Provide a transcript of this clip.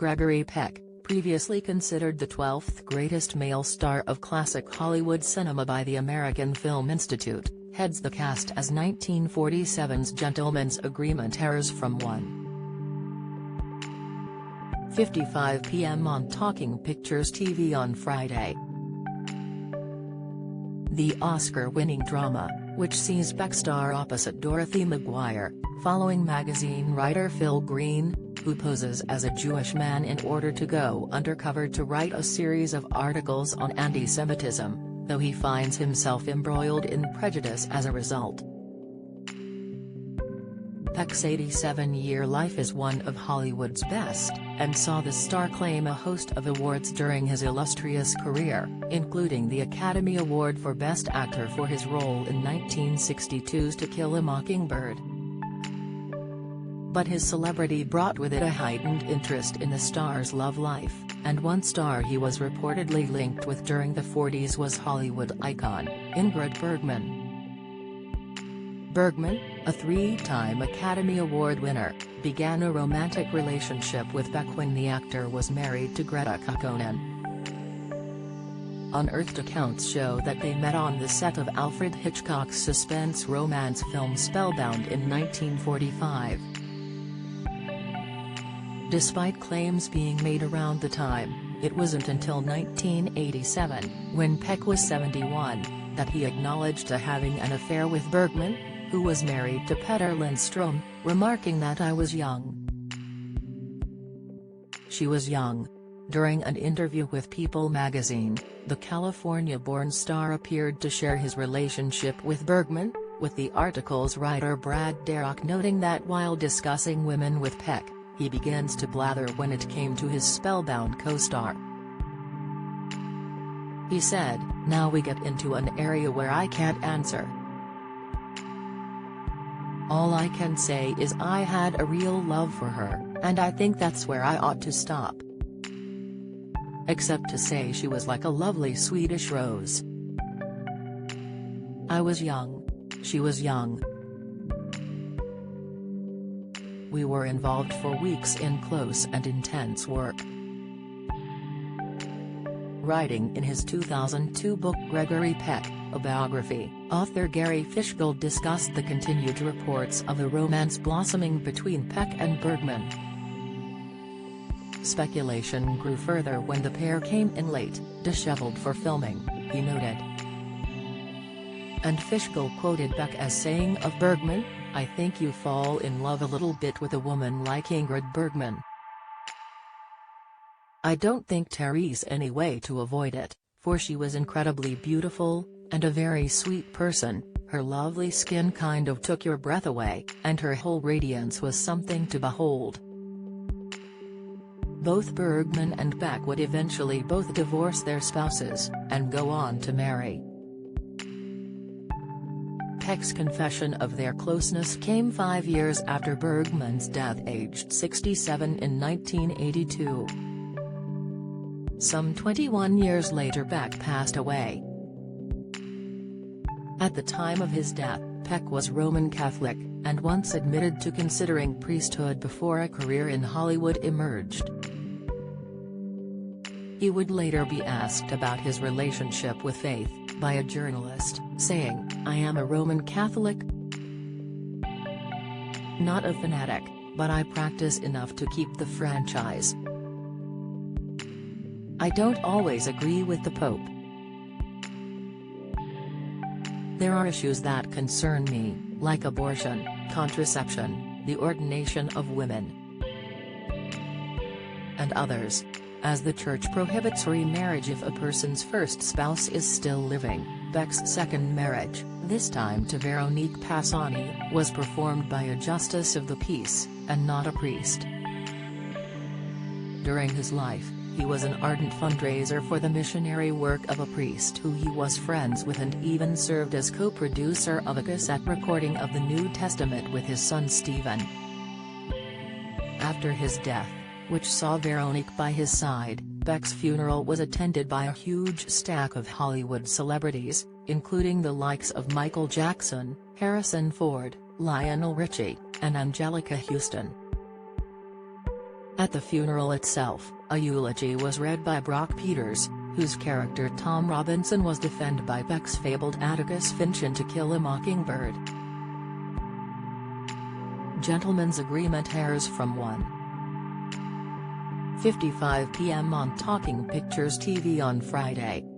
Gregory Peck, previously considered the 12th greatest male star of classic Hollywood cinema by the American Film Institute, heads the cast as 1947's Gentleman's Agreement airs from 1:55 p.m. on Talking Pictures TV on Friday. The Oscar-winning drama, which sees Peck star opposite Dorothy McGuire, following magazine writer Phil Green, who poses as a Jewish man in order to go undercover to write a series of articles on anti-Semitism, though he finds himself embroiled in prejudice as a result. Peck's 87-year life is one of Hollywood's best, and saw the star claim a host of awards during his illustrious career, including the Academy Award for Best Actor for his role in 1962's To Kill a Mockingbird. But his celebrity brought with it a heightened interest in the star's love life, and one star he was reportedly linked with during the 40s was Hollywood icon, Ingrid Bergman. Bergman, a three-time Academy Award winner, began a romantic relationship with Peck when the actor was married to Greta Kukkonen. Unearthed accounts show that they met on the set of Alfred Hitchcock's suspense romance film Spellbound in 1945. Despite claims being made around the time, it wasn't until 1987, when Peck was 71, that he acknowledged to having an affair with Bergman, who was married to Petter Lindstrom, remarking that "I was young. She was young." During an interview with People magazine, the California-born star appeared to share his relationship with Bergman, with the article's writer Brad Derrock noting that while discussing women with Peck, he begins to blather when it came to his Spellbound co-star. He said, "Now we get into an area where I can't answer. All I can say is I had a real love for her, and I think that's where I ought to stop. Except to say she was like a lovely Swedish rose. I was young. She was young. We were involved for weeks in close and intense work." Writing in his 2002 book Gregory Peck, a biography, author Gary Fishgold discussed the continued reports of a romance blossoming between Peck and Bergman. Speculation grew further when the pair came in late, disheveled for filming, he noted. And Fishgold quoted Peck as saying of Bergman, "I think you fall in love a little bit with a woman like Ingrid Bergman. I don't think Therese any way to avoid it, for she was incredibly beautiful, and a very sweet person. Her lovely skin kind of took your breath away, and her whole radiance was something to behold." Both Bergman and Peck would eventually both divorce their spouses, and go on to marry. Peck's confession of their closeness came 5 years after Bergman's death, aged 67 in 1982. Some 21 years later Peck passed away. At the time of his death, Peck was Roman Catholic, and once admitted to considering priesthood before a career in Hollywood emerged. He would later be asked about his relationship with faith, by a journalist, saying, "I am a Roman Catholic. Not a fanatic, but I practice enough to keep the franchise. I don't always agree with the Pope. There are issues that concern me, like abortion, contraception, the ordination of women, and others. As the Church prohibits remarriage if a person's first spouse is still living." Peck's second marriage, this time to Veronique Passani, was performed by a justice of the peace, and not a priest. During his life, he was an ardent fundraiser for the missionary work of a priest who he was friends with, and even served as co-producer of a cassette recording of the New Testament with his son Stephen. After his death, which saw Veronique by his side, Peck's funeral was attended by a huge stack of Hollywood celebrities, including the likes of Michael Jackson, Harrison Ford, Lionel Richie, and Angelica Houston. At the funeral itself, a eulogy was read by Brock Peters, whose character Tom Robinson was defended by Peck's fabled Atticus Finch in To Kill a Mockingbird. Gentleman's Agreement airs from 1:55 p.m. on Talking Pictures TV on Friday.